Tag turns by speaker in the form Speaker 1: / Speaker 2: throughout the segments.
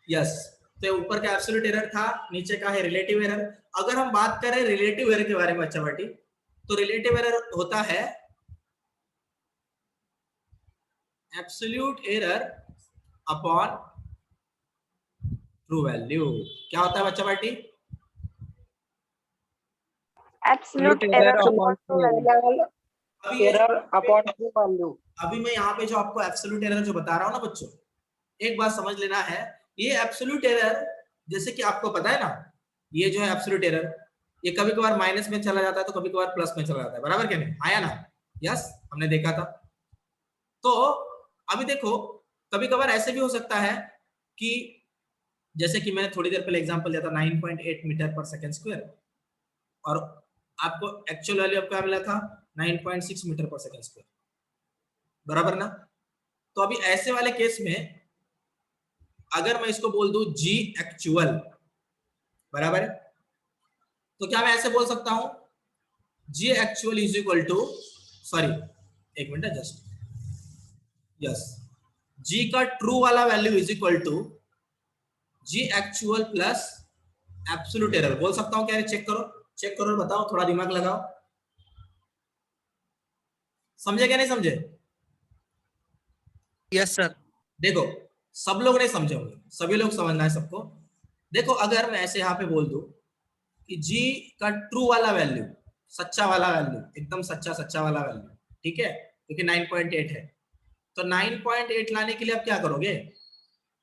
Speaker 1: Yes, तो ऊपर का एब्सोल्यूट एरर था, नीचे का है रिलेटिव एरर। अगर हम बात करें रिलेटिव एरर के बारे में अच्छा बेटी, तो रिलेटिव एरर होता है absolute error upon true value. क्या होता है बच्चा बेटी?
Speaker 2: Absolute error upon true value.
Speaker 3: Error upon true value.
Speaker 1: अभी मैं यहाँ पे जो आपको एब्सोल्यूट एरर जो बता रहा हूँ ना बच्चों, एक बात समझ लेना है, ये एब्सोल्यूट एरर जैसे कि आपको पता है ना, ये जो है एब्सोल्यूट एरर, ये कभी कभार माइनस में चला जाता है तो कभी कभार प्लस में चला जाता है, बराबर क्या नहीं? आया ना? यस, हमने देखा था। तो अभी देखो, कभी कभार ऐसे भी हो सकता है कि जैसे कि मैंने थोड़ी देर पहले एग्जांपल दिया था 9.8 मीटर पर सेकंड स्क्वायर, और आपको एक्चुअल वैल्यू आपको क्या मिला था? 9.6 मीटर पर सेकंड स्क्वायर, बराबर ना? तो अभी ऐसे वाले केस में अगर मैं इसको बोल दूं जी एक्चुअल, बराबर है, तो क्या मैं ऐसे बोल सकता हूं G actual is equal to, sorry एक मिनट जस्ट, यस, जी का ट्रू वाला value is equal to G actual plus absolute error, बोल सकता हूं क्या? चेक करो, चेक करो, बताओ, थोड़ा दिमाग लगाओ, समझे क्या नहीं समझे?
Speaker 4: Yes sir.
Speaker 1: देखो, सब लोग नहीं समझे होंगे, सभी लोग समझना है सबको। देखो, अगर मैं ऐसे यहां पे बोल दूं कि जी का ट्रू वाला वैल्यू, सच्चा वाला वैल्यू, एकदम सच्चा सच्चा वाला वैल्यू, ठीक है, क्योंकि 9.8 है, तो 9.8 लाने के लिए आप क्या करोगे?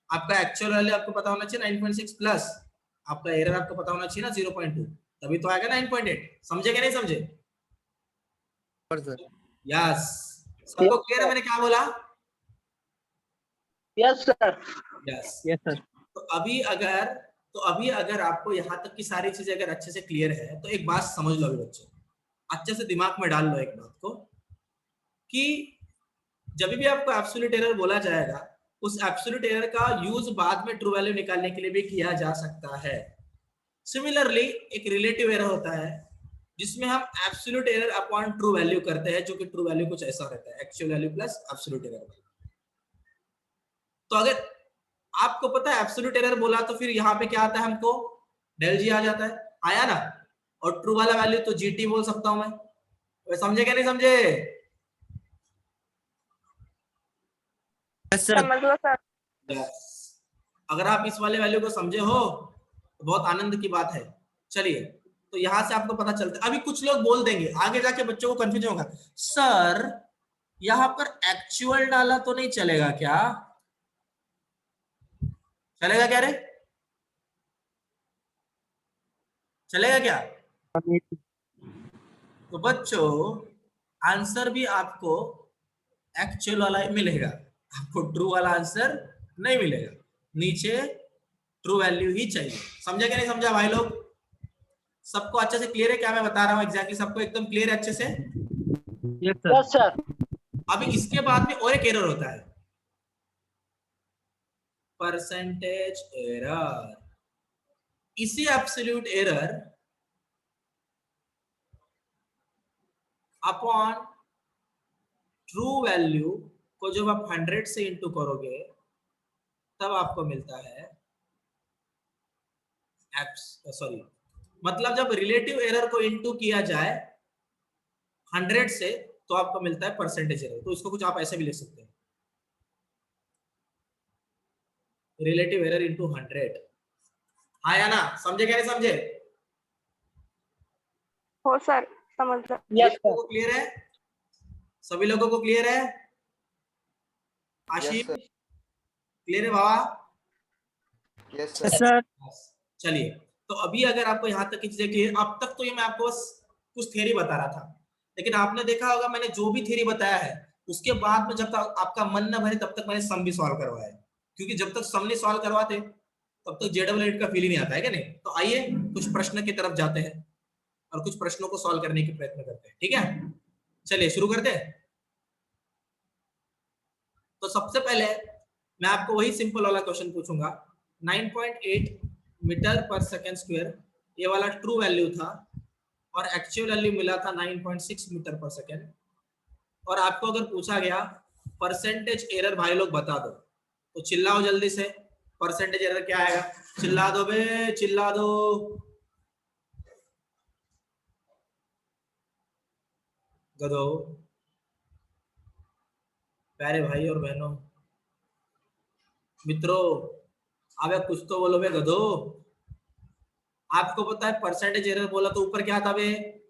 Speaker 1: आपका एक्चुअल वैल्यू आपको पता होना चाहिए 9.6 प्लस आपका एरर आपको पता होना चाहिए ना 0.2, तभी तो आएगा 9.8। समझे क्या नहीं समझे? यस, सबको क्लियर है मैंने क्या बोला?
Speaker 3: Yes sir.
Speaker 1: Yes,
Speaker 4: yes sir.
Speaker 1: तो अभी अगर आपको यहाँ तक की सारी चीजें अगर अच्छे से क्लियर है तो एक बात समझ लो अभी बच्चों, अच्छे से दिमाग में डाल लो एक बात को, कि जब भी आपको एब्सोल्यूट एरर बोला जाएगा, उस एब्सोल्यूट एरर का यूज बाद में ट्रू वैल्यू निकालने के लिए भी किया जा सकता है। सिमिलरली एक रिलेटिव एरर होता है जिसमें हम absolute error upon true value करते हैं, जो कि ट्रू वैल्यू कुछ ऐसा रहता है, actual value plus absolute error. तो अगर आपको पता है एब्सोल्यूट एरर बोला तो फिर यहाँ पे क्या आता है हमको? डेल जी आ जाता है, आया ना? और ट्रू वाला वैल्यू तो जीटी बोल सकता हूं मैं। तो समझे क्या नहीं समझे?
Speaker 2: समझ लो सर।
Speaker 1: अगर आप इस वाले वैल्यू को समझे हो तो बहुत आनंद की बात है। चलिए, तो यहां से आपको पता चलता है। अभी कुछ लोग बोल देंगे, आगे जाके बच्चों को कंफ्यूजन होगा, सर यहां पर एक्चुअल डाला तो नहीं चलेगा क्या? चलेगा क्या रे? चलेगा क्या? तो बच्चों आंसर भी आपको एक्चुअल वाला मिलेगा, आपको ट्रू वाला आंसर नहीं मिलेगा, नीचे ट्रू वैल्यू ही चाहिए। समझा क्या नहीं समझा भाई लोग? सबको अच्छे से क्लियर है क्या मैं बता रहा हूँ? एग्जैक्टली सबको एकदम क्लियर है अच्छे से?
Speaker 3: Yes sir.
Speaker 1: अभी इसके बाद में और एक एरर होता है, परसेंटेज एरर। इसी absolute error upon true value को जब आप 100 से इंटू करोगे तब आपको मिलता है सॉरी, मतलब जब रिलेटिव एरर को इंटू किया जाए 100 से तो आपको मिलता है परसेंटेज एरर। तो इसको कुछ आप ऐसे भी लिख सकते हैं, रिलेटिव एरर इंटू 100। आया ना? समझे क्या नहीं समझे?
Speaker 2: हो सर, समझ लो।
Speaker 3: Yes sir.
Speaker 1: को क्लियर है? सभी लोगों को क्लियर है? आशीष क्लियर है बाबा?
Speaker 4: Yes sir.
Speaker 1: चलिए, तो अभी अगर आपको यहाँ तक की चीजें क्लियर, अब तक तो ये मैं आपको बस कुछ थ्योरी बता रहा था, लेकिन आपने देखा होगा मैंने जो भी थ्योरी बताया है उसके बाद में जब तक आपका मन न भरे तब तक मैंने सम भी सॉल्व करवाया है, क्योंकि जब तक सम नहीं सॉल्व करवाते तब तक जेडब्ल्यूएट का फील ही नहीं आता है, क्या नहीं? तो आइए कुछ प्रश्न की तरफ जाते हैं और कुछ प्रश्नों को सॉल्व करने के प्रयत्न करते हैं, ठीक है? चलिए शुरू करते हैं। तो सबसे पहले मैं आपको वही सिंपल वाला क्वेश्चन पूछूंगा, 9.8 मीटर पर सेकेंड स्क्वायर ये वाला ट्रू वैल्यू था और एक्चुअल वैल्यू मिला था 9.6 मीटर पर सेकेंड, और आपको अगर पूछा गया परसेंटेज एरर भाई लोग बता दो, तो चिल्लाओ जल्दी से, परसेंटेज एरर क्या आएगा? चिल्ला दो बे, चिल्ला दो। गधो, प्यारे भाई और बहनों, मित्रों, अबे कुछ तो बोलो बे गधो। आपको पता है परसेंटेज एरर बोला तो ऊपर क्या आता बे?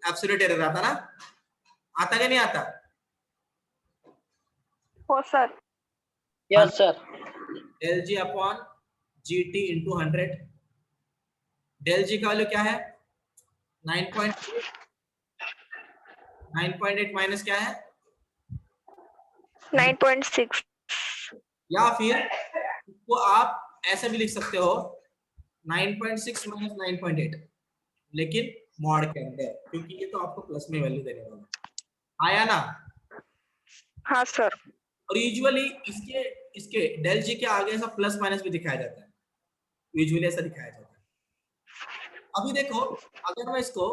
Speaker 1: एब्सोल्यूट एरर आता ना? आता क्या नहीं आता?
Speaker 2: हो sir.
Speaker 3: Yes, sir.
Speaker 1: Del G upon G T into 100। Del G का वैल्यू क्या है? 9.8। 9.8 माइनस क्या है?
Speaker 2: 9.6।
Speaker 1: या फिर इसको आप ऐसे भी लिख सकते हो 9.6 माइनस 9.8, लेकिन मॉड के अंदर, क्योंकि ये तो आपको प्लस में वैल्यू देने वाला है। आया ना?
Speaker 2: हाँ सर।
Speaker 1: और यूजुअली इसके इसके डेल जी के आगे ऐसा प्लस माइनस भी दिखाया जाता है, यूजुअली ऐसा दिखाया जाता है। अभी देखो, अगर मैं इसको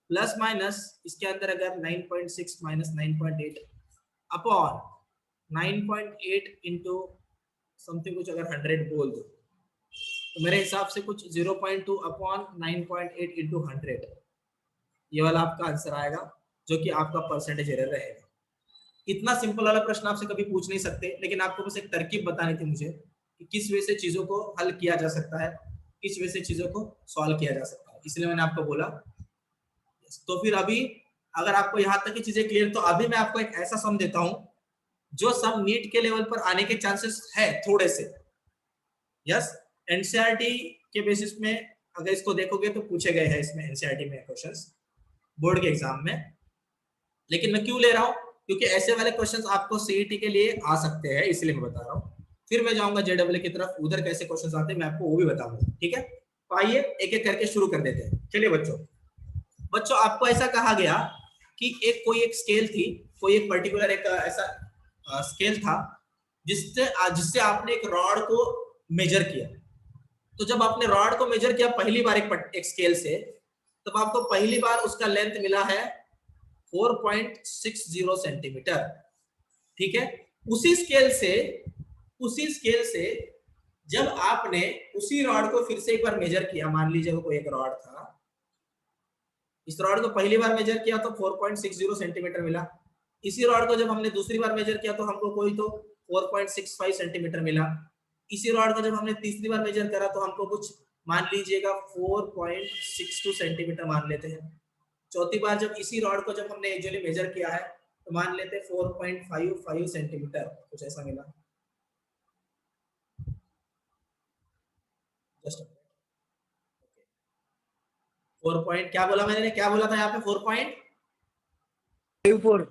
Speaker 1: प्लस माइनस इसके अंदर अगर 9.6 माइनस 9.8 अपॉन 9.8 इंटू समथिंग कुछ अगर 100 बोल दो, तो मेरे हिसाब से कुछ 0.2 अपॉन 9.8 इंटू 100, ये वाला आपका आंसर आएगा, जो कि आपका परसेंटेज एरर रहेगा। इतना सिंपल वाला प्रश्न आपसे कभी पूछ नहीं सकते, लेकिन आपको बस एक तरकीब बतानी थी मुझे कि किस वे से चीजों को हल किया जा सकता है, किस वे से चीजों को सॉल्व किया जा सकता है, इसलिए मैंने आपको बोला। तो फिर अभी अगर आपको यहाँ तक की चीजें क्लियर, तो अभी मैं आपको एक ऐसा सम देता हूं जो सम नीट के लेवल पर आने के चांसेस है थोड़े से। यस, एनसीईआरटी के बेसिस में अगर इसको देखोगे तो पूछे गए हैं इसमें एनसीईआरटी में क्वेश्चंस बोर्ड के एग्जाम में, लेकिन मैं क्यों ले रहा हूं? क्योंकि ऐसे वाले क्वेश्चंस आपको सीईटी के लिए आ सकते हैं, इसलिए मैं बता रहा हूं। फिर मैं जाऊंगा जेडब्ल्यू की तरफ, उधर कैसे क्वेश्चंस आते हैं मैं आपको वो भी बताऊंगा, ठीक है? तो आइए एक एक करके शुरू कर देते हैं। चलिए बच्चों आपको ऐसा कहा गया कि कोई एक स्केल थी, कोई एक पर्टिकुलर एक ऐसा स्केल था जिससे आपने एक रॉड को मेजर किया। तो जब आपने रॉड को मेजर किया पहली बार एक स्केल से, तब आपको पहली बार उसका लेंथ मिला है 4.60 सेंटीमीटर, ठीक है? उसी स्केल से जब आपने उसी रॉड को फिर से एक बार मेजर किया, मान लीजिए वो कोई एक रॉड था, इस रॉड को पहली बार मेजर किया तो 4.60 सेंटीमीटर मिला। इसी रॉड को जब हमने दूसरी बार मेजर किया तो हमको कोई तो 4.65 सेंटीमीटर मिला। इसी रॉड को जब हमने तीसरी बार मेजर करा तो हमको कुछ मान लीजिएगा 4.62 सेंटीमीटर मान लेते हैं। चौथी बार जब इसी रॉड को जब हमने एक्चुअली मेजर किया है तो मान लेते हैं 4.55 सेंटीमीटर, कुछ ऐसा मिला। जस्ट 4 पॉइंट क्या बोला मैंने, क्या बोला था यहाँ पे? 4.54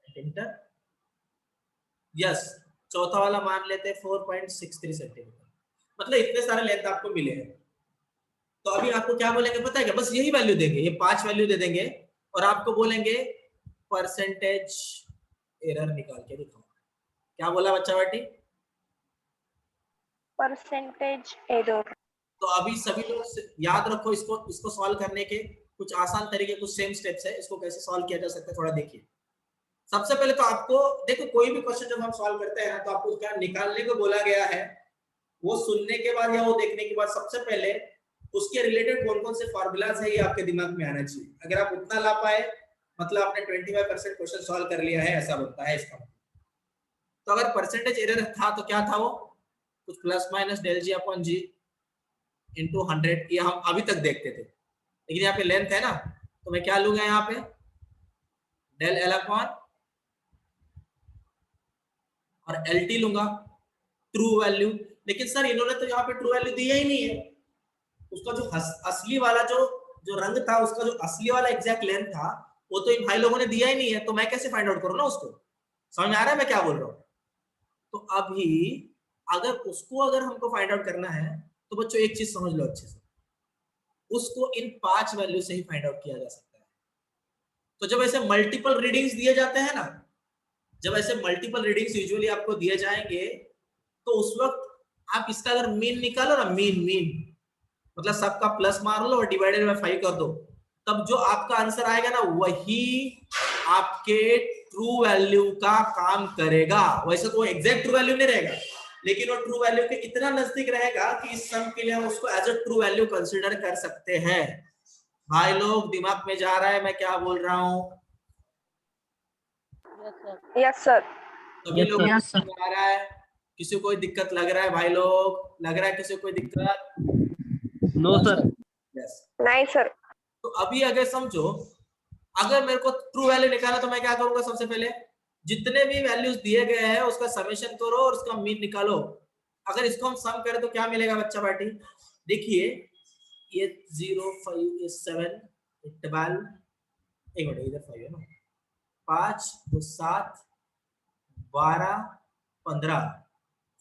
Speaker 1: सेंटीमीटर। यस, चौथा वाला मान लेते हैं 4.63 सेंटीमीटर। मतलब इतने सारे लेंथ आपको मिले हैं। तो अभी आपको क्या बोलेंगे पता है क्या? बस यही वैल्यू देंगे, ये 5 वैल्यू दे देंगे और आपको बोलेंगे परसेंटेज एरर निकाल के दिखाओ। क्या बोला बच्चा बेटी?
Speaker 2: Percentage error.
Speaker 1: तो अभी सभी लोग याद रखो, इसको सॉल्व करने के कुछ आसान तरीके, कुछ सेम स्टेप्स है, इसको कैसे सॉल्व किया जा सकता है थोड़ा देखिए। सबसे पहले तो आपको देखो, कोई भी क्वेश्चन जब हम सॉल्व करते हैं ना तो आपको क्या निकालने को बोला गया है, वो सुनने के बाद या वो देखने के बाद सबसे पहले उसके रिलेटेड कौन कौन से फार्मूलाज है ये आपके दिमाग में आना चाहिए। अगर आप उतना ला पाए मतलब आपने 25% क्वेश्चन सॉल्व कर लिया है, ऐसा बनता है इसका। तो अगर परसेंटेज एरर था तो क्या था वो? कुछ plus minus del G upon जी इंटू 100, ये हम अभी तक देखते थे। लेकिन यहाँ पे लेंथ है ना, तो मैं क्या लूंगा यहाँ पे? डेल एल अपॉन और एल टी लूंगा, ट्रू वैल्यू। लेकिन सर इन्होंने तो यहाँ पे ट्रू वैल्यू दिया ही नहीं है। उसका जो असली वाला जो रंग था, उसका जो असली वाला एग्जैक्ट लेंथ था, वो तो इन भाई लोगों ने दिया ही नहीं है। तो मैं कैसे फाइंड आउट करूँ ना उसको? समझ में आ रहा है मैं क्या बोल रहा हूँ? तो अभी अगर हमको फाइंड आउट करना है तो बच्चों एक चीज समझ लो अच्छे से, उसको इन 5 वैल्यू से ही फाइंड आउट किया जा सकता है। तो जब ऐसे मल्टीपल रीडिंग्स दिए जाते हैं ना, जब ऐसे मल्टीपल रीडिंग्स यूजुअली आपको दिए जाएंगे, तो उस वक्त आप इसका अगर मीन निकालो ना, मीन मतलब सबका प्लस मार लो और डिवाइडेड बाय 5 कर दो, तब जो आपका आंसर आएगा ना वही आपके ट्रू वैल्यू का काम करेगा। वैसे तो वो एग्जैक्ट ट्रू वैल्यू नहीं रहेगा, लेकिन वो ट्रू वैल्यू के इतना नजदीक रहेगा कि इस सम के लिए हम उसको as a true value consider कर सकते हैं। भाई लोग दिमाग में जा रहा है मैं क्या बोल रहा हूँ?
Speaker 2: Yes sir.
Speaker 1: सभी लोग आ रहा है? किसी को कोई दिक्कत लग रहा है भाई लोग? लग रहा है किसी को कोई दिक्कत?
Speaker 3: No sir.
Speaker 1: यस।
Speaker 2: नहीं सर।
Speaker 1: तो अभी अगर समझो, अगर मेरे को ट्रू वैल्यू निकालना तो मैं क्या करूंगा? सबसे पहले जितने भी वैल्यूज दिए गए हैं उसका समेशन करो और उसका मीन निकालो। अगर इसको हम सम करें तो क्या मिलेगा बच्चा पार्टी? देखिए ये 0 5 ये 7 12, एक मिनट इधर 5 है ना, 5 2 7 12 15,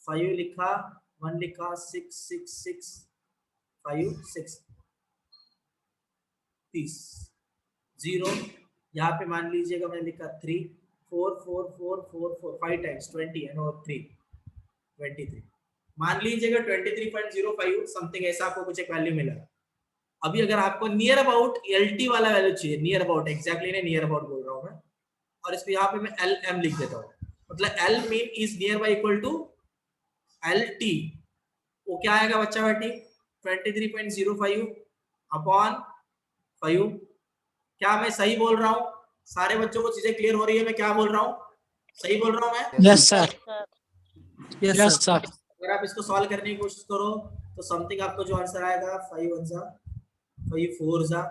Speaker 1: 5 लिखा, 1 लिखा, 6 6 6 5 6 30, 0 यहाँ पे मान लीजिएगा मैंने लिखा 3 4 4 4 4 4 5 टाइम्स 20 एंड और 3 23, मान लीजिएगा 23.05 समथिंग ऐसा आपको कुछ एक वैल्यू मिला। अभी अगर आपको नियर अबाउट LT वाला वैल्यू चाहिए, नियर अबाउट, एग्जैक्टली नहीं, नियर अबाउट बोल रहा हूं मैं, और इस पे यहाँ पे मैं LM लिख देता हूँ, मतलब L mean is near by equal to LT। वो क्या आएगा बच्चा बेटी? 23.05 अपॉन 5। क्या मैं सही बोल रहा हूँ? सारे बच्चों को चीजें क्लियर हो रही है मैं क्या बोल रहा हूँ? सही बोल रहा हूँ मैं?
Speaker 4: Yes,
Speaker 3: sir. Yes sir.
Speaker 1: अगर आप इसको सॉल्व करने की कोशिश करो तो समथिंग आपको जो आंसर आएगा 5 1 जा 5 4 जा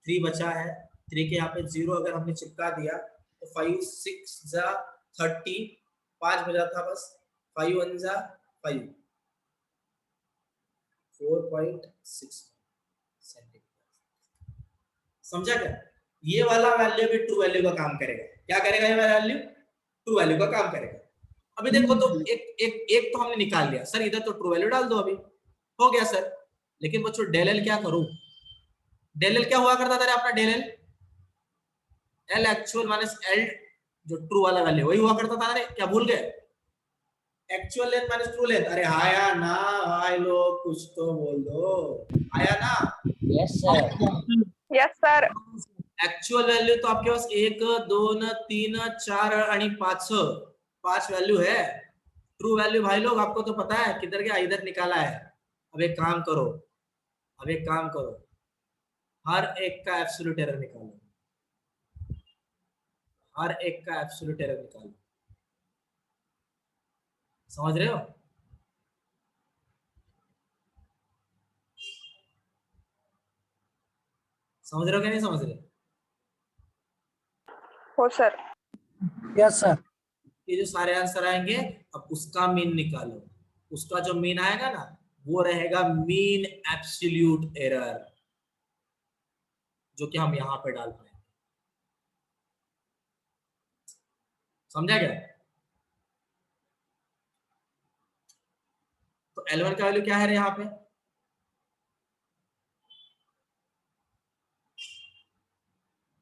Speaker 1: 3 बचा है, 3 के यहाँ पे 0 अगर हमने चिपका दिया तो 5 6 जा 30, 5 बचा था बस, 5 1 जा 5, 4.6 सेंटीमीटर। समझा क्या? ये वाला वैल्यू भी ट्रू वैल्यू का काम करेगा। क्या करेगा ये वाला वैल्यू? ट्रू वैल्यू का काम करेगा। अभी देखो तो एक तो हमने निकाल लिया सर, इधर तो ट्रू वैल्यू डाल दो, अभी हो गया सर। लेकिन बच्चों डेल एल क्या करूं? डेल एल क्या हुआ करता था अपना? Del L L actual minus L जो ट्रू वाला वैल्यू वही हुआ करता था। अरे क्या भूल गए? Actual length minus true length. अरे आया ना भाई लोग, कुछ तो बोल दो, आया ना?
Speaker 3: Yes sir.
Speaker 2: Yes sir.
Speaker 1: Actual value तो आपके पास 1 2 3 4 आणि 5 वैल्यू है। ट्रू वैल्यू भाई लोग आपको तो पता है किधर गया, इधर निकाला है। अब एक काम करो, हर एक का एब्सोल्यूट एरर निकालो, हर एक का एब्सोल्यूट एरर निकालो। समझ रहे हो? समझ रहे हो क्या नहीं समझ रहे?
Speaker 2: हो सर।
Speaker 3: Yes sir.
Speaker 1: ये जो सारे आंसर आएंगे अब उसका मीन निकालो। उसका जो मीन आएगा ना वो रहेगा मीन एब्सोल्यूट एरर, जो कि हम यहां पे डाल पाएंगे। समझा क्या? तो L1 का वैल्यू क्या है यहाँ पे?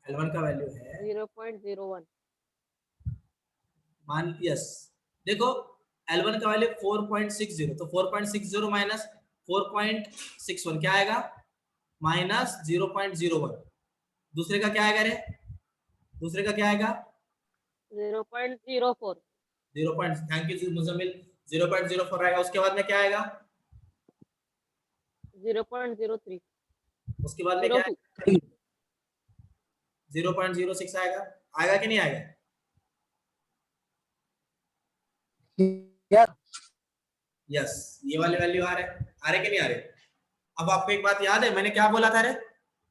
Speaker 1: L1 का वैल्यू है
Speaker 5: 0.01।
Speaker 1: मान यस, देखो L1 का वैल्यू 4.60, तो 4.60 माइनस 4.61 क्या आएगा? माइनस 0.01। दूसरे का क्या आएगा रे? दूसरे का क्या आएगा?
Speaker 5: 0.04।
Speaker 1: 0. थैंक यू मुजम्मिल, 0.04 आएगा। उसके बाद में क्या आएगा?
Speaker 5: 0.03।
Speaker 1: उसके बाद में क्या आएगा? 0.06 आएगा। आएगा कि नहीं आएगा? यस, ये वाले वैल्यू आ रहे कि नहीं आ रहे? अब आपको एक बात याद है मैंने क्या बोला था रे?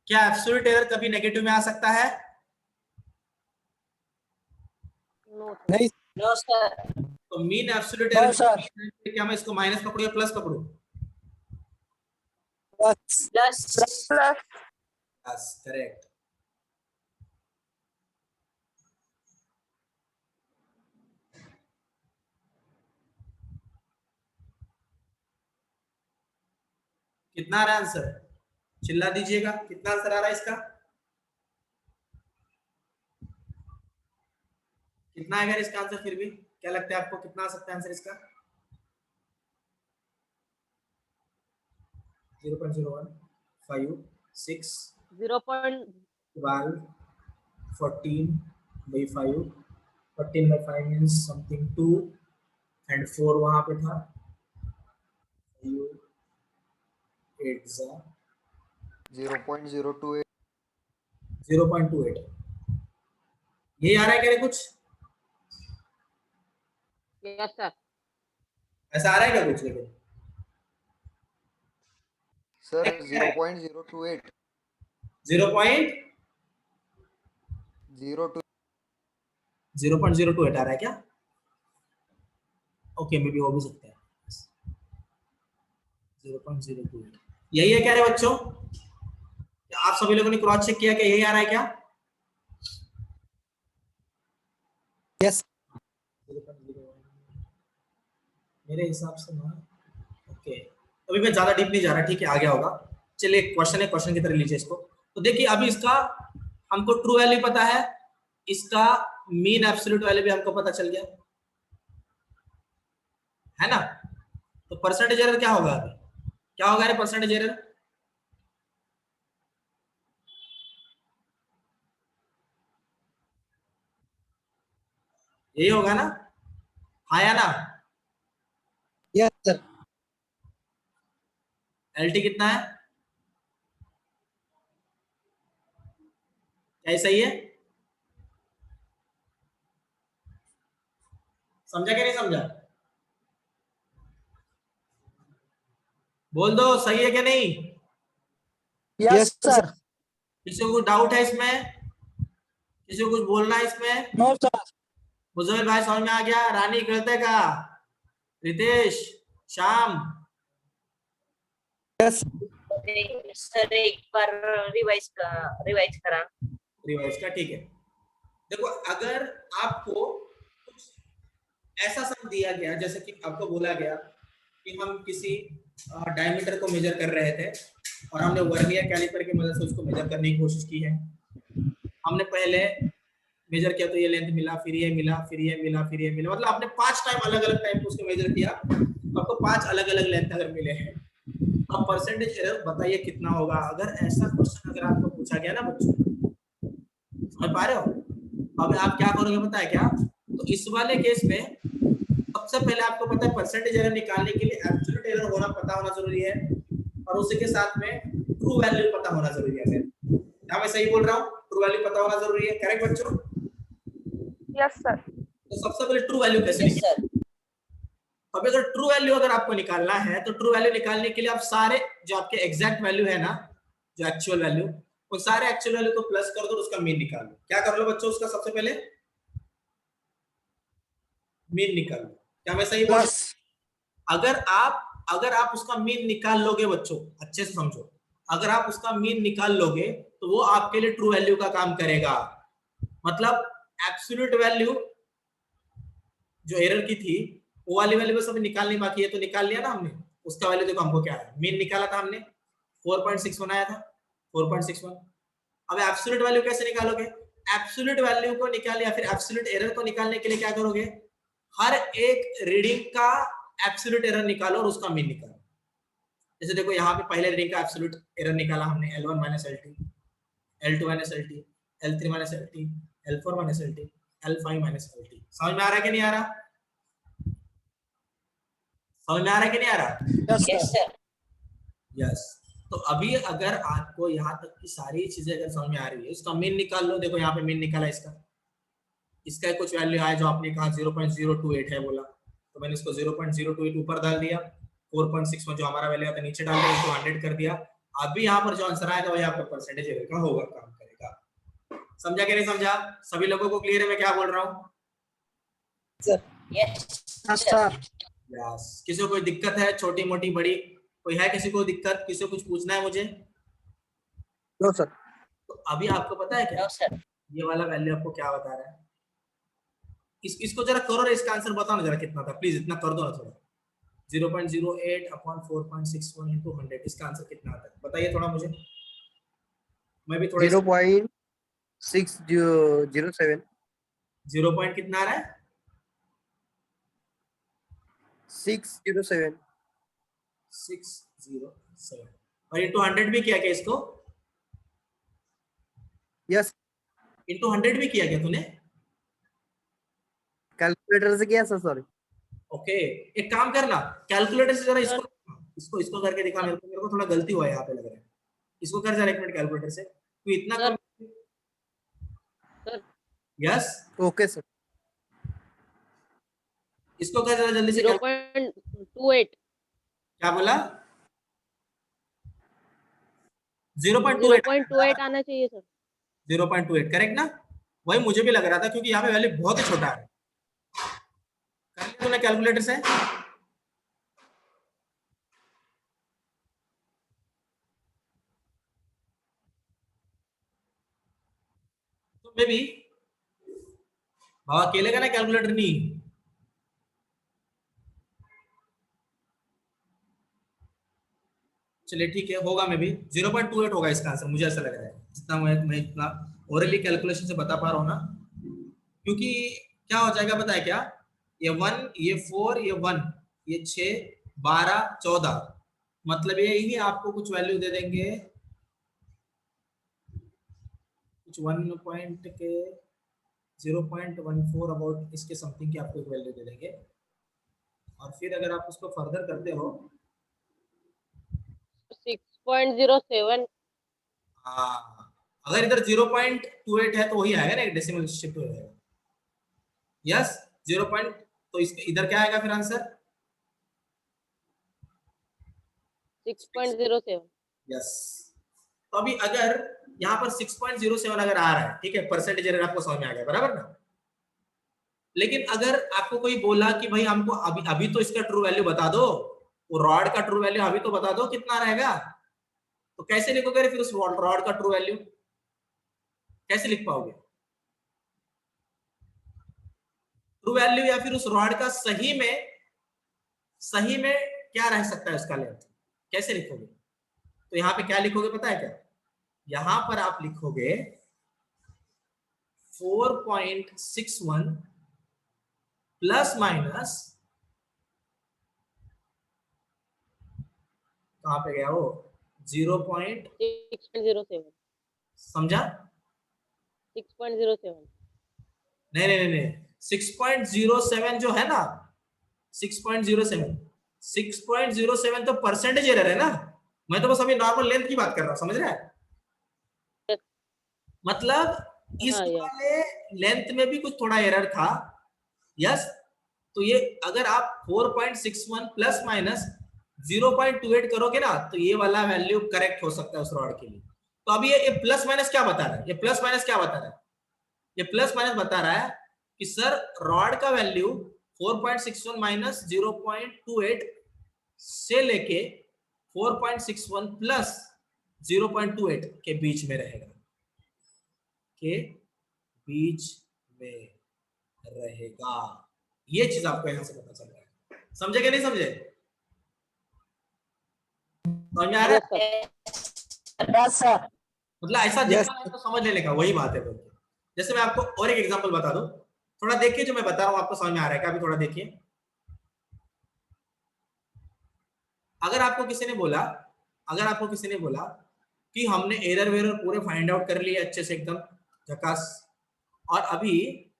Speaker 1: क्या एब्सोल्यूट एरर कभी नेगेटिव में आ सकता है?
Speaker 3: नहीं।
Speaker 5: No sir.
Speaker 1: तो mean absolute
Speaker 3: no
Speaker 1: error
Speaker 3: sir.
Speaker 1: क्या मैं इसको माइनस पकड़ू या प्लस पकड़ू?
Speaker 3: प्लस।
Speaker 2: प्लस।
Speaker 1: Yes correct. कितना आ रहा है आंसर? चिल्ला दीजिएगा, कितना आंसर आ रहा है इसका? कितना आएगा इसका आंसर? फिर भी क्या लगता है आपको कितना आ सकता है आंसर इसका? 0.01 5 6
Speaker 5: 0.
Speaker 1: 12 14 by 5 14/5 मीन्स समथिंग 2 एंड 4 वहां पे था, 8
Speaker 4: 0.028.
Speaker 1: 0.28। यही आ रहा है क्या रे कुछ?
Speaker 5: Yes, sir.
Speaker 1: ऐसा आ रहा है क्या कुछ? लेकिन
Speaker 4: Sir, 0.028.
Speaker 1: 0.028 आ रहा है क्या? ओके, मे बी हो भी सकता है 0.028। यही है क्या रे बच्चों? क्या आप सभी लोगों ने क्रॉस चेक किया कि यही आ रहा है क्या?
Speaker 3: Yes.
Speaker 1: 0.01 मेरे हिसाब से ना। ओके, अभी मैं ज्यादा डीप नहीं जा रहा, ठीक है, आ गया होगा। चलिए क्वेश्चन है, क्वेश्चन की तरह लीजिए इसको। तो देखिए अभी इसका हमको ट्रू वैल्यू पता है, इसका मीन एब्सोल्यूट वैल्यू भी हमको पता चल गया है ना। तो परसेंटेज एरर क्या होगा अभी? क्या होगा रे परसेंटेज एरर? यही होगा ना, हाँ या ना?
Speaker 3: Yes, sir.
Speaker 1: एलटी कितना है? क्या ये सही है? समझा कि नहीं समझा? बोल दो, सही है कि नहीं?
Speaker 3: Yes, sir.
Speaker 1: किसी को कुछ डाउट है इसमें? किसी को कुछ बोलना है इसमें?
Speaker 3: No, sir.
Speaker 1: मुजम्मिल भाई समझ में आ गया? रानी कहते का, रितेश, श्याम,
Speaker 3: Yes.
Speaker 5: सर एक बार रिवाइज करा।
Speaker 1: रिवाइज का, ठीक है। देखो अगर आपको कुछ ऐसा सम दिया गया, जैसे कि आपको बोला गया कि हम किसी डायमीटर को मेजर कर रहे थे और हमने वर्नियर कैलिपर की मदद से उसको मेजर करने की कोशिश की है। हमने पहले मेजर किया तो ये लेंथ मिला, फिर ये मिला, फिर ये मिला, फिर ये मिला, मतलब आपने 5 टाइम अलग अलग टाइम पे उसको मेजर किया, आपको 5 अलग अलग लेंथ अगर मिले हैं, अब परसेंटेज एरर बताइए कितना होगा। अगर ऐसा क्वेश्चन अगर आपको पूछा गया ना बच्चों, समझ पा रहे हो? अब आप क्या करोगे पता है क्या? तो इस वाले केस में सबसे पहले आपको पता है परसेंटेज एरर निकालने के लिए एब्सोल्यूट एरर होना पता होना जरूरी है और उसी के साथ में ट्रू वैल्यू पता होना जरूरी है। क्या मैं सही बोल रहा हूँ? ट्रू वैल्यू पता होना जरूरी है, करेक्ट बच्चों?
Speaker 2: Yes, sir.
Speaker 1: तो सबसे पहले ट्रू वैल्यू कैसे निकालें? अब अगर ट्रू वैल्यू अगर आपको निकालना है तो ट्रू वैल्यू निकालने के लिए आप सारे जो आपके एग्जैक्ट वैल्यू है ना, जो एक्चुअल वैल्यू, उन सारे एक्चुअल वैल्यू को प्लस कर दो और उसका मीन निकाल लो। क्या कर लो बच्चों? उसका सबसे पहले मीन निकाल लो। क्या मैं सही बोल रहा हूं? अगर आप उसका मीन निकाल लोगे बच्चों, अच्छे से समझो, अगर आप उसका मीन निकाल लोगे तो वो आपके लिए ट्रू वैल्यू का काम करेगा। मतलब एब्सोल्यूट वैल्यू जो एरर की थी वो वाली वैल्यू बस अभी निकालनी बाकी है, तो निकाल लिया ना हमने। उसका वैल्यू देखो हमको क्या है, मीन निकाला था हमने, 4.61 आया था, 4.61। अब एब्सोल्यूट वैल्यू कैसे निकालोगे? एब्सोल्यूट वैल्यू को निकाल या फिर एब्सोल्यूट एरर को निकालने के लिए क्या करोगे? हर एक रीडिंग का एब्सोल्यूट एरर निकालो और उसका मीन निकालो। जैसे देखो यहाँ पे पहले रीडिंग का एब्सोल्यूट एरर निकाला हमने, L1 minus LT, L2 minus LT, L3 minus LT, L4 minus LT, L5 minus LT। समझ में आ रहा है कि नहीं आ रहा? समझ में आ रहा है कि नहीं आ रहा?
Speaker 3: Yes, sir.
Speaker 1: यस। तो अभी अगर आपको यहाँ तक की सारी चीजें अगर समझ में आ रही है, इसका मीन निकाल लो। देखो यहाँ पे मीन निकाला इसका कुछ वैल्यू आया जो आपने कहा 0.028 है बोला, तो मैंने इसको 0.028 ऊपर डाल दिया, 4.61 जो हमारा वैल्यू था नीचे डाल दिया, इसको 100 कर दिया। अभी यहाँ पर जो आंसर आएगा वही आपका परसेंटेज एरर का होगा, काम करेगा। समझा कि नहीं समझा? सभी लोगों को क्लियर है मैं क्या बोल रहा हूँ?
Speaker 3: Yes, sir.
Speaker 1: यस। किसी को कोई दिक्कत है, छोटी मोटी बड़ी कोई है? किसी को दिक्कत, किसी को कुछ पूछना है मुझे?
Speaker 3: No, sir.
Speaker 1: तो अभी आपको पता है क्या ये वाला वैल्यू आपको क्या बता रहा है? इसको जरा करो ना, इसका आंसर बताओ ना जरा कितना था, प्लीज इतना कर दो ना थोड़ा। 0.08 अपॉन 4.61 into 100, इसका आंसर कितना आता है बताइए थोड़ा मुझे। मैं भी थोड़ा
Speaker 4: 0.607.
Speaker 1: 0 पॉइंट कितना आ रहा है?
Speaker 4: 607.
Speaker 1: 607 और इंटू 100 भी किया क्या इसको?
Speaker 4: Yes.
Speaker 1: इंटू 100 भी किया क्या तूने?
Speaker 4: कैलकुलेटर से किया सर, सॉरी।
Speaker 1: ओके, एक काम करना, कैलकुलेटर से जरा इसको इसको इसको करके दिखा, मेरे को थोड़ा गलती हुआ यहाँ पे लग रहा है। इसको कर जरा 1 मिनट कैलकुलेटर से, तो इतना
Speaker 5: सर।
Speaker 1: कम।
Speaker 5: सर।
Speaker 1: Yes,
Speaker 4: okay sir.
Speaker 1: इसको कर जरा जल्दी से
Speaker 5: 0.28
Speaker 1: क्या बोला? 0.28
Speaker 5: 0.28 आना चाहिए सर।
Speaker 1: 0.28 करेक्ट ना? वही मुझे भी लग रहा था, क्योंकि यहाँ पे वैल्यू बहुत ही छोटा है। कर लिया तूने कैलकुलेटर से? तो मे भी बाबा अकेले का ना कैलकुलेटर नहीं। चलिए ठीक है, होगा मे भी 0.28 होगा इसका आंसर, मुझे ऐसा लग रहा है, जितना मैं इतना ओरली कैलकुलेशन से बता पा रहा हूँ ना। क्योंकि क्या हो जाएगा पता है क्या, ये 1, ये 4, ये 1, ये 6, 12, 14, मतलब ये आपको कुछ वैल्यू दे देंगे, कुछ 1 पॉइंट के 0.14 अबाउट इसके समथिंग की आपको एक वैल्यू दे देंगे। और फिर अगर आप उसको फर्दर करते हो
Speaker 5: 6.07।
Speaker 1: हाँ, अगर इधर 0.28 है तो वही आएगा ना, एक डेसिमल शिफ्ट हो जाएगा। यस, 0. तो इसके इधर क्या आएगा फिर आंसर?
Speaker 5: 6.07।
Speaker 1: यस। तो अभी अगर यहाँ पर 6.07 अगर आ रहा है, ठीक है, परसेंटेज अगर आपको समझ में आ गया, बराबर ना? लेकिन अगर आपको कोई बोला कि भाई हमको अभी तो इसका ट्रू वैल्यू बता दो, वो रॉड का ट्रू वैल्यू अभी तो बता दो कितना रहेगा, तो कैसे लिखोगे फिर उस रॉड का ट्रू वैल्यू? कैसे लिख पाओगे ट्रू वैल्यू? या फिर उस रॉड का सही में क्या रह सकता है उसका लेंथ, कैसे लिखोगे? तो यहाँ पे क्या लिखोगे पता है क्या? यहां पर आप लिखोगे 4.61 प्लस माइनस, कहां पे गया वो, 0.
Speaker 5: 6.07।
Speaker 1: समझा?
Speaker 5: 6.07।
Speaker 1: नहीं, 6.07 जो है ना, 6.07 तो परसेंटेज एरर है ना। मैं तो बस अभी नॉर्मल लेंथ की बात कर रहा हूं, समझ रहा है? मतलब इस
Speaker 5: हाँ,
Speaker 1: वाले लेंथ में भी कुछ थोड़ा एरर था। यस, तो ये अगर आप 4.61 प्लस माइनस 0.28 करोगे ना, तो ये वाला वैल्यू करेक्ट हो सकता है उस रॉड के लिए। तो अभी ये प्लस माइनस क्या बता रहा है? ये प्लस माइनस क्या बता रहा है? ये प्लस माइनस बता रहा है कि सर रॉड का वैल्यू 4.61 माइनस 0.28 से लेके 4.61 प्लस 0.28 के बीच में रहेगा, के बीच में रहेगा। ये चीज आपको यहां से पता चल रहा है। समझे कि नहीं समझे? समझ में आ रहा है?
Speaker 3: Yes sir.
Speaker 1: मतलब ऐसा दिखना है तो समझ लेने का, वही बात है बोलते। जैसे मैं आपको और एक एग्जांपल बता दूं, थोड़ा देखिए, जो मैं बता रहा हूं आपको समझ में आ रहा है क्या? अभी थोड़ा देखिए। अगर आपको किसी ने बोला कि हमने एरर वेरर पूरे फाइंड आउट कर लिए अच्छे से, एकदम झकास, और अभी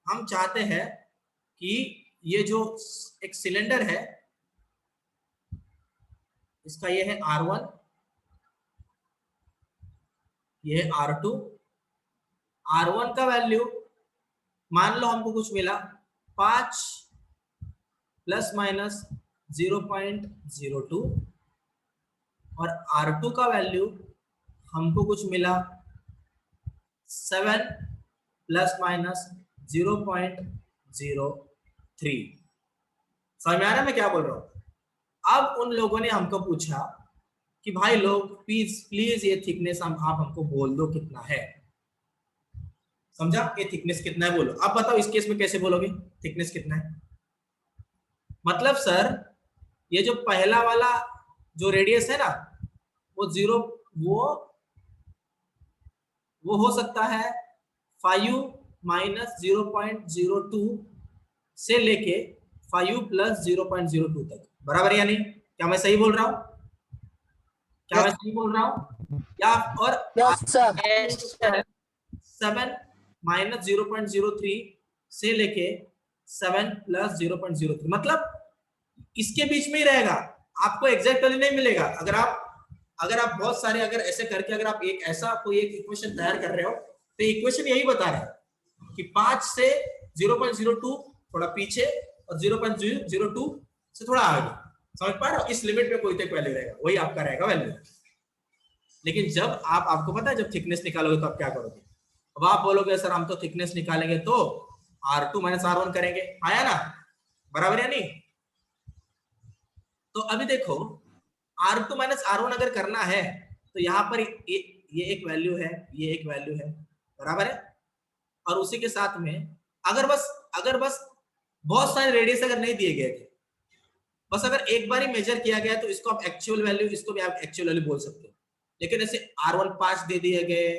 Speaker 1: हम चाहते हैं कि ये जो एक सिलेंडर है, इसका ये है R1, ये है R2, R1 का वैल्यू मान लो हमको कुछ मिला 5 प्लस माइनस 0.02, और R2 का वैल्यू हमको कुछ मिला 7 प्लस माइनस 0.03। समझ में आ रहा है मैं क्या बोल रहा हूं? अब उन लोगों ने हमको पूछा कि भाई लोग प्लीज ये थिकनेस आप हमको बोल दो कितना है। समझा? ये थिकनेस कितना है बोलो। अब बताओ इस केस में कैसे बोलोगे थिकनेस कितना है? मतलब सर ये जो पहला वाला जो रेडियस है ना, वो जीरो, वो हो सकता है 5 माइनस 0.02 से लेके 5 प्लस 0.02 तक, बराबर या नहीं? क्या मैं सही बोल रहा हूं? क्या मैं सही बोल रहा हूं? या और
Speaker 3: यस सर।
Speaker 1: 7 माइनस 0.03 से लेके 7 + 0.03, मतलब इसके बीच में ही रहेगा, आपको एग्जैक्ट वैल्यू नहीं मिलेगा। अगर आप बहुत सारे अगर ऐसे करके अगर आप एक ऐसा कोई एक इक्वेशन तैयार कर रहे हो तो इक्वेशन यही बता रहा है कि 5 से 0.02 थोड़ा पीछे और 0.02 से थोड़ा आगे, समझ पा रहे हो? इस लिमिट में कोई तक वैल्यू रहेगा, वही आपका रहेगा वैल्यू। लेकिन जब आपको पता है जब थिकनेस निकालोगे तो आप क्या करोगे? अब आप बोलोगे सर हम तो थिकनेस निकालेंगे तो R2 - R1 करेंगे, आया ना, बराबर या नहीं? तो अभी देखो R2 - R1 अगर करना है तो यहाँ पर ये एक वैल्यू है, ये एक वैल्यू है, बराबर है। और उसी के साथ में अगर बस बहुत सारे रेडियस अगर नहीं दिए गए थे, बस अगर एक बार ही मेजर किया गया तो इसको आप एक्चुअल वैल्यू, इसको भी आप एक्चुअल वैल्यू बोल सकते हो। लेकिन ऐसे R1 5 दे दिए गए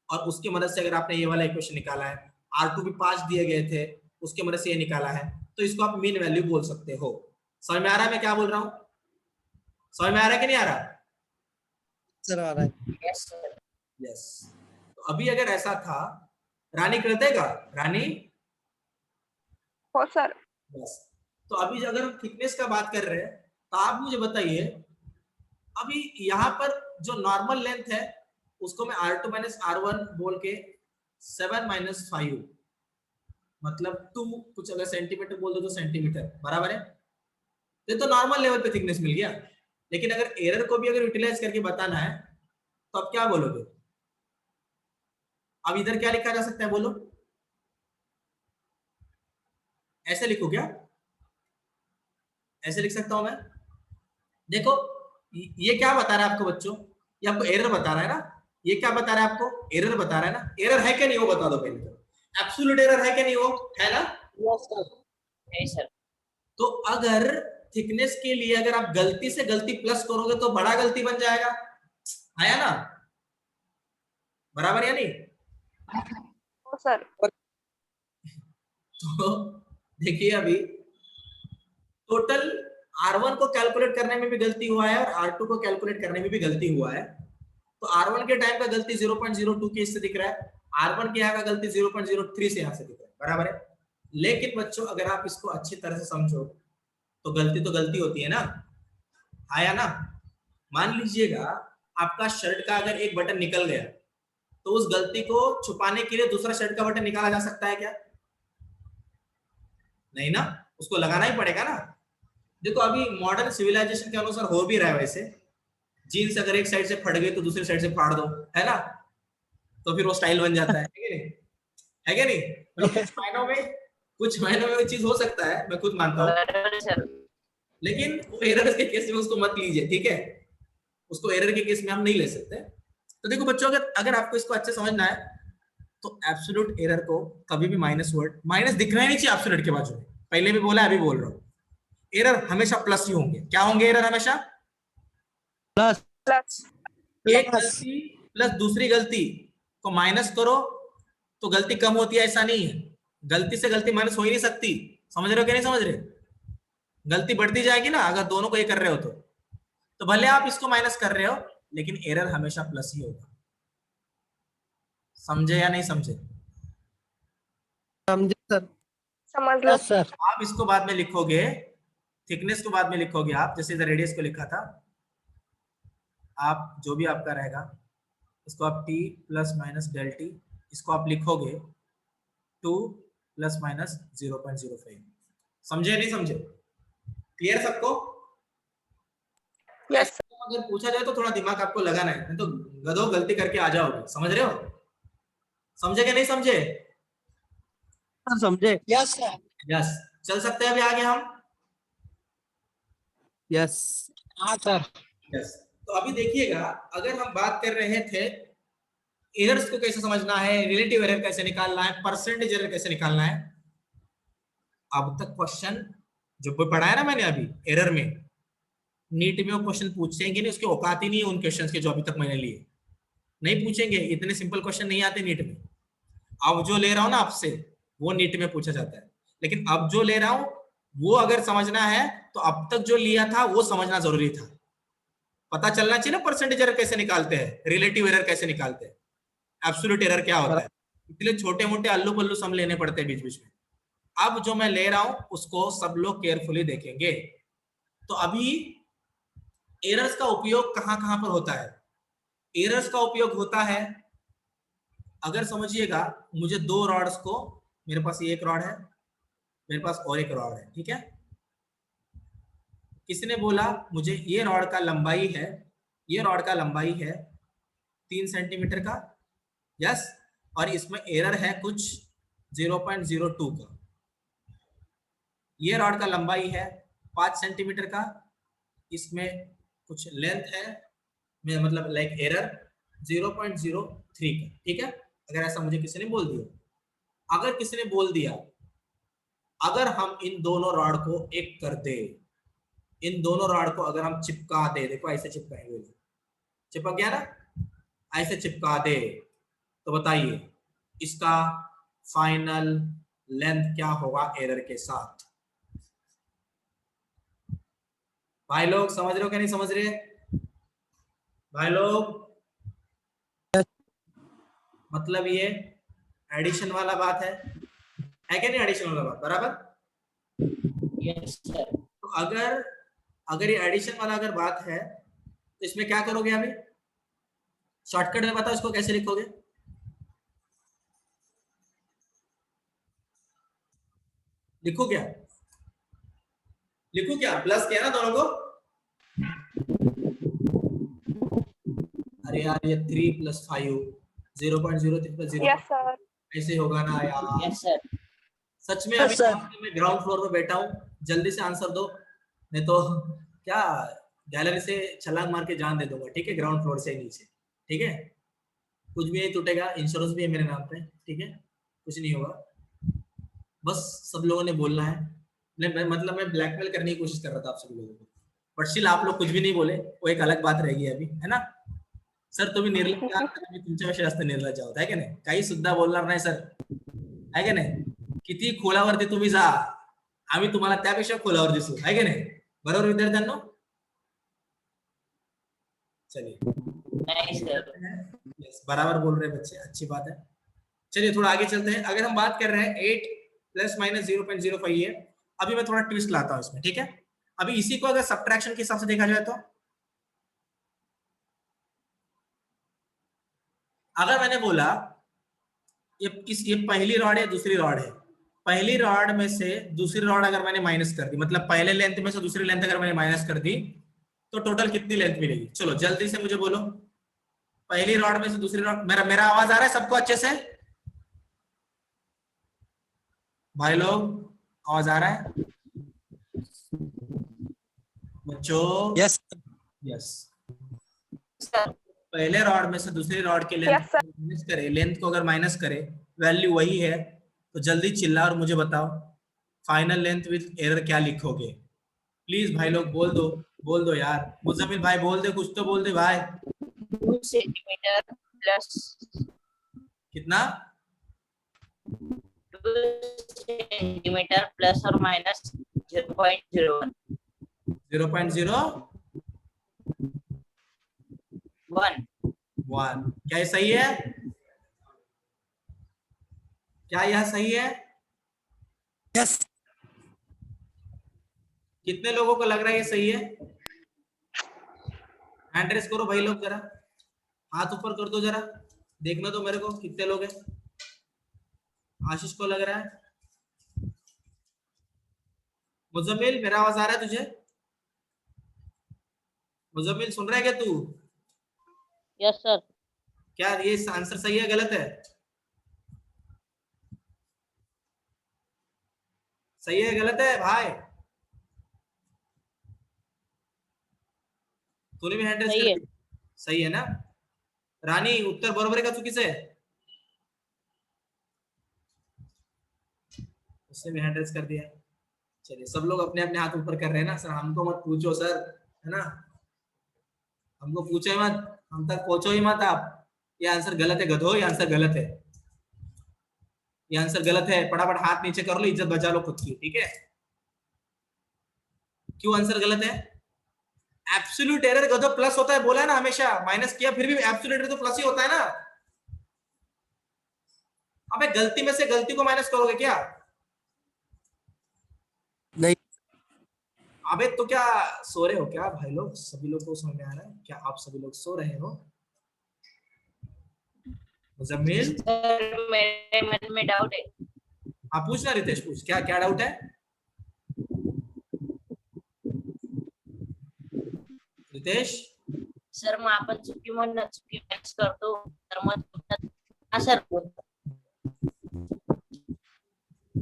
Speaker 1: और उसकी मदद से अगर आपने ये वाला इक्वेशन निकाला है, R2 भी 5 दिए गए थे, उसकी मदद से ये निकाला है, तो इसको आप मीन वैल्यू बोल सकते हो। समझ में आ रहा है मैं क्या बोल रहा हूं? समझ में आ रहा है कि नहीं आ रहा?
Speaker 4: सर आ रहा है।
Speaker 1: यस। तो अभी अगर ऐसा था, रानी कर देगा, रानी?
Speaker 2: हो सर।
Speaker 1: बस। तो अभी अगर हम थिकनेस का बात कर रहे हैं तो आप मुझे बताइए, अभी यहाँ पर जो नॉर्मल लेंथ है उसको मैं R2 - R1 बोल के 7 - 5 मतलब 2 कुछ अगर सेंटीमीटर बोल दो तो सेंटीमीटर, बराबर है। ये तो नॉर्मल लेवल पे थिकनेस मिल गया। लेकिन अगर एरर को भी अगर यूटिलाइज करके बताना है तो आप क्या बोलोगे? अब इधर क्या लिखा जा सकता है बोलो? ऐसे लिखो क्या? ऐसे लिख सकता हूं मैं? देखो ये क्या बता रहा है आपको बच्चों? ये आपको एरर बता रहा है ना? ये क्या बता रहा है आपको? एरर बता रहा है ना? एरर है क्या नहीं वो बता दो पहले तो। एब्सोल्यूट एरर है क्या नहीं वो? है ना?
Speaker 3: Yes sir.
Speaker 1: तो अगर थिकनेस के लिए अगर आप गलती से गलती प्लस करोगे तो बड़ा गलती बन जाएगा, आया ना, बराबर या नहीं?
Speaker 2: हो सर।
Speaker 1: तो देखिए अभी टोटल R1 को कैलकुलेट करने में भी गलती हुआ है और R2 को कैलकुलेट करने में भी गलती हुआ है। तो R1 के टाइम का गलती 0.02 के इससे दिख रहा है, R1 के यहाँ का गलती 0.03 से यहाँ से दिख रहा है, बराबर है। लेकिन बच्चों अगर आप इसको अच्छी तरह से समझो तो गलती होती है ना, आया ना? मान लीजिएगा आपका शर्ट का अगर एक बटन निकल गया तो उस गलती को छुपाने के लिए दूसरा शर्ट का बटन निकाला जा सकता है क्या? नहीं ना, उसको लगाना ही पड़ेगा ना। देखो अभी मॉडर्न सिविलाइजेशन के अनुसार हो भी रहा है वैसे, जीन्स अगर एक साइड से फट गई तो दूसरी साइड से फाड़ दो, है ना, तो फिर वो स्टाइल बन जाता है कि नहीं? है क्या नहीं? मतलब कुछ महीनों में वो चीज हो सकता है, मैं खुद मानता हूँ। लेकिन एरर के केस में उसको मत लीजिए, ठीक है? उसको एरर के केस में हम नहीं ले सकते। तो देखो बच्चों अगर आपको इसको अच्छे समझना है तो एब्सोल्यूट एरर को कभी भी माइनस दिखना ही नहीं चाहिए एब्सोल्यूट के बाजू में। पहले भी बोला अभी बोल रहा हूँ, एरर हमेशा प्लस ही होंगे। क्या होंगे एरर? हमेशा
Speaker 2: प्लस।
Speaker 1: एक गलती प्लस दूसरी गलती को माइनस करो तो गलती कम होती है, ऐसा नहीं है। गलती से गलती माइनस हो ही नहीं सकती, समझ रहे हो क्या नहीं समझ रहे? गलती बढ़ती जाएगी ना अगर दोनों को ये कर रहे हो तो भले आप इसको माइनस कर रहे हो लेकिन एरर हमेशा प्लस ही होगा। समझे या नहीं समझे?
Speaker 4: समझे सर।
Speaker 2: समझ लो
Speaker 3: सर।
Speaker 1: आप इसको बाद में लिखोगे, थिकनेस को बाद में लिखोगे आप, जैसे इधर रेडियस को लिखा था, आप जो भी आपका रहेगा इसको आप t ± del t, इसको आप लिखोगे 2 ± 0.05। समझे नहीं समझे? क्लियर सबको?
Speaker 2: यस।
Speaker 1: अगर पूछा जाए तो थोड़ा दिमाग आपको लगाना है, नहीं तो गधो गलती करके आ जाओगे। समझ रहे हो? समझे कि नहीं समझे?
Speaker 4: समझे।
Speaker 3: Yes sir.
Speaker 1: यस। चल सकते हैं अभी आगे हम?
Speaker 4: यस।
Speaker 3: हाँ सर।
Speaker 1: यस। तो अभी देखिएगा अगर हम बात कर रहे थे एरर्स को कैसे समझना है, रिलेटिव एरर कैसे निकालना है, परसेंटेज एरर कैसे निकालना है। अब तक क्वेश्चन जो पढ़ा है ना मैंने अभी एरर में, नीट में वो क्वेश्चन पूछेंगे नहीं, उसके औकात ही नहीं है उन क्वेश्चंस के जो अभी तक मैंने लिए। नहीं पूछेंगे, इतने सिंपल क्वेश्चन नहीं आते नीट में। अब जो ले रहा हूं ना आपसे वो नीट में पूछा जाता है, लेकिन अब जो ले रहा हूं वो अगर समझना है तो अब तक जो लिया था वो समझना जरूरी था। पता चलना चाहिए ना परसेंटेज एरर कैसे निकालते हैं, रिलेटिव एरर कैसे निकालते हैं, एब्सोल्यूट एरर क्या होता है, इसलिए छोटे मोटे अल्लू पल्लू सम लेने पड़ते हैं बीच बीच में। अब जो मैं ले रहा हूं उसको सब लोग केयरफुली देखेंगे। तो अभी एरर्स का उपयोग कहां कहां पर होता है? एरर्स का उपयोग होता है, अगर समझिएगा, मुझे दो रॉड्स को, मेरे पास ये एक रॉड है, मेरे पास और एक रॉड है, ठीक है। किसी ने बोला मुझे ये रॉड का लंबाई है, ये रॉड का लंबाई है 3 सेंटीमीटर का, यस, और इसमें एरर है कुछ 0.02 का। ये रॉड का लंबाई है 5 सेंटीमीटर का, इसमें कुछ लेंथ है, मतलब लाइक एरर 0.03 का, ठीक है। अगर ऐसा मुझे किसी ने बोल दिया, अगर किसी ने बोल दिया अगर हम इन दोनों रॉड को एक कर दे, इन दोनों रॉड को अगर हम चिपका दे, देखो ऐसे चिपकाएंगे, चिपक गया ना, ऐसे चिपका दे, तो बताइए इसका फाइनल लेंथ क्या होगा एरर के साथ? भाई लोग समझ रहे हो क्या नहीं समझ रहे? भाई लोग, मतलब ये एडिशन वाला बात है क्या नहीं? एडिशन वाला बात बराबर।
Speaker 3: Yes sir.
Speaker 1: तो अगर ये एडिशन वाला अगर बात है तो इसमें क्या करोगे? अभी शॉर्टकट में बताओ इसको कैसे लिखोगे? लिखो क्या? लिखो क्या? प्लस किया ना दोनों को? अरे यार ये 3 + 5 0.03 + 0
Speaker 2: यस सर।
Speaker 1: ऐसे होगा ना यार?
Speaker 3: Yes sir.
Speaker 1: सच में
Speaker 4: Yes,
Speaker 1: अभी
Speaker 4: sir.
Speaker 1: मैं ग्राउंड फ्लोर पे बैठा हूँ, जल्दी से आंसर दो, नहीं तो क्या गैलरी से छलांग मार के जान दे दूंगा, ठीक है? ग्राउंड फ्लोर से नीचे, ठीक है? कुछ भी नहीं टूटेगा, इंश्योरेंस भी है मेरे नाम पे, ठीक है? कुछ नहीं होगा, बस सब लोगों ने बोलना है। मतलब मैं ब्लैकमेल करने की कोशिश कर रहा था आप सभी लोगों को, बट स्टिल आप लोग कुछ भी नहीं बोले, वो एक अलग बात रहेगी अभी, है ना? सर तुम्ही निर्लज्ज आहात, तुम्ही तुमच्यापेक्षा जास्त निर्लज्ज आहोत, है की नाही? काही सुद्धा बोलणार नाही सर, है की नाही? किती खोलावरती तुम्ही जा, आम्ही तुम्हाला त्यापेक्षा खोलावर दिसू, है की नाही? बरोबर विद्यार्थ्यांनो? चलिए,
Speaker 3: नहीं सर।
Speaker 1: यस, बराबर बोल रहे हैं बच्चे, अच्छी बात है। चलिए थोड़ा आगे चलते हैं। अगर हम बात कर रहे हैं 8 ± 0.05 है, अभी मैं थोड़ा ट्विस्ट लाता हूं इसमें, ठीक है? अभी इसी को अगर सब्ट्रैक्शन के हिसाब से देखा जाए तो अगर मैंने बोला ये पहली रॉड है, दूसरी रॉड है, पहली रॉड में से दूसरी रॉड अगर मैंने माइनस कर दी, मतलब पहले लेंथ में से दूसरी लेंथ अगर मैंने माइनस कर दी, तो टोटल कितनी लेंथ मिलेगी? चलो जल्दी से मुझे बोलो, पहली रॉड में से दूसरी रॉड, मेरा आवाज आ रहा है सबको अच्छे से? भाई लोग आवाज आ रहा है बच्चों?
Speaker 4: Yes
Speaker 1: yes.
Speaker 3: सर।
Speaker 1: पहले रॉड में से दूसरी रॉड के लेंथ
Speaker 2: Yes, sir.
Speaker 1: माइनस करे, लेंथ को अगर माइनस करे, वैल्यू वही है, तो जल्दी चिल्ला और मुझे बताओ फाइनल लेंथ विद एरर क्या लिखोगे? प्लीज भाई लोग बोल दो यार, मुजम्मिल भाई बोल दे, कुछ तो बोल दे भाई।
Speaker 3: 2 सेंटीमीटर प्लस
Speaker 1: कितना?
Speaker 3: 2 सेंटीमीटर प्लस और माइनस 0.01
Speaker 1: 0.01। क्या ये सही है? क्या यह सही है?
Speaker 4: यस
Speaker 1: कितने लोगों को लग रहा है ये सही है? हैंड रेस करो भाई लोग, जरा हाथ ऊपर कर दो, जरा देखना तो मेरे को कितने लोग हैं। आशीष को लग रहा है। मुजम्मिल मेरा आवाज आ रहा है तुझे? मुजम्मिल सुन रहा है क्या तू?
Speaker 5: Yes sir.
Speaker 1: क्या ये आंसर सही है गलत है? सही है गलत है भाई? तूने भी हैंड रेस
Speaker 5: सही है।
Speaker 1: कर दी? सही है ना? रानी उत्तर बरोबर आहे का चुकीचं आहे? उसने भी हैंड रेस कर दिया। चलिए सब लोग अपने अपने हाथ ऊपर कर रहे हैं ना। सर हमको मत पूछो सर, है ना? हमको पूछो मत, हम तक पहुंचो ही मत आप। ये आंसर गलत है गधो, ये आंसर गलत है, ये आंसर गलत है। फटाफट हाथ नीचे कर लो, इज्जत बचा लो खुद की, ठीक है? क्यों आंसर गलत है? एब्सोल्यूट एरर गधो प्लस होता है, बोला है ना हमेशा, माइनस किया फिर भी एब्सोल्यूट एरर तो प्लस ही होता है ना। अबे गलती में से गलती को माइनस करोगे क्या?
Speaker 4: नहीं।
Speaker 1: अबे तो क्या सो रहे हो क्या भाई लोग? सभी लोग को समझ में आ रहा है क्या? आप सभी लोग सो रहे हो? मुजम्मिल,
Speaker 3: सर मेरे मन में डाउट है।
Speaker 1: आप पूछना रितेश, पूछ, क्या क्या डाउट है रितेश?
Speaker 3: सर मग आपण चुकी म्हणून चुकी मॅच करतो तर मग हा सर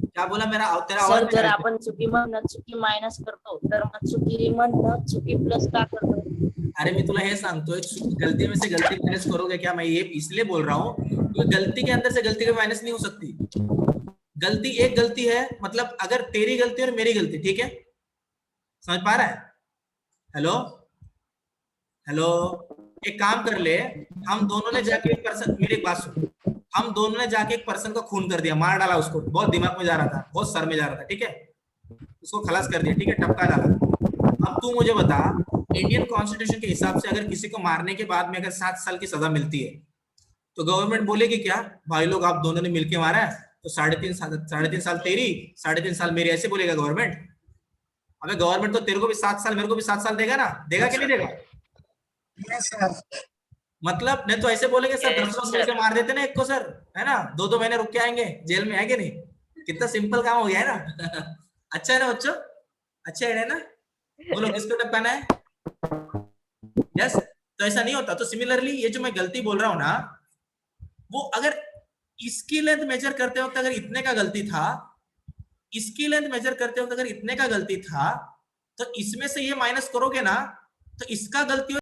Speaker 1: क्या बोला? मेरा तेरा
Speaker 3: सर
Speaker 1: आवाज नहीं
Speaker 3: जर
Speaker 1: आ रहा है।
Speaker 3: आपण चुकी म्हणून चुकी मायनस करतो तर मग चुकी म्हणून चुकी प्लस का करतो?
Speaker 1: अरे मैं तुला हे सांगतोय, गलती में से गलती माइनस करोगे क्या? मैं ये इसलिए बोल रहा हूँ क्योंकि गलती के अंदर से गलती का माइनस नहीं हो सकती। गलती एक गलती है, मतलब अगर तेरी गलती और मेरी गलती, ठीक है, समझ पा रहा है? हेलो हेलो, एक काम कर ले, हम दोनों ने जाके एक पर्सन, मेरी एक बात सुन, हम दोनों ने जाके एक पर्सन को खून कर दिया, मार डाला उसको, बहुत दिमाग में जा रहा था, बहुत सर में जा रहा था, ठीक है, उसको खलास कर दिया, ठीक है, टपका डाला। अब तू मुझे बता, इंडियन कॉन्स्टिट्यूशन के हिसाब से अगर किसी को मारने के बाद में अगर 7 साल की सजा मिलती है तो गवर्नमेंट बोलेगी क्या? भाई लोग आप दोनों ने मिलके मारा है तो 3.5 साल तेरी, 3.5 साल मेरी, ऐसे बोलेगा गवर्नमेंट? अबे गवर्नमेंट तो तेरे को भी 7 साल, मेरे को भी 7 साल देगा ना, देगा कि नहीं देगा?
Speaker 4: Yes sir.
Speaker 1: मतलब नहीं तो ऐसे बोलेंगे सर
Speaker 3: Yes,
Speaker 1: 10
Speaker 3: sir.
Speaker 1: से मार देते ना एक को सर, है ना, 2-2 महीने रुक के आएंगे जेल में, है कि नहीं? कितना सिंपल काम हो गया है ना। अच्छा है ना बच्चों? अच्छा है ना? बोलो किसको टपकाना है? यस। तो ऐसा नहीं होता। तो सिमिलरली ये जो मैं गलती बोल रहा हूं ना, वो अगर इसकी लेंथ मेजर करते वक्त अगर इतने का गलती था, इसकी लेंथ मेजर करते वक्त अगर इतने का गलती था, तो इसमें से ये माइनस करोगे ना तो इसका गलती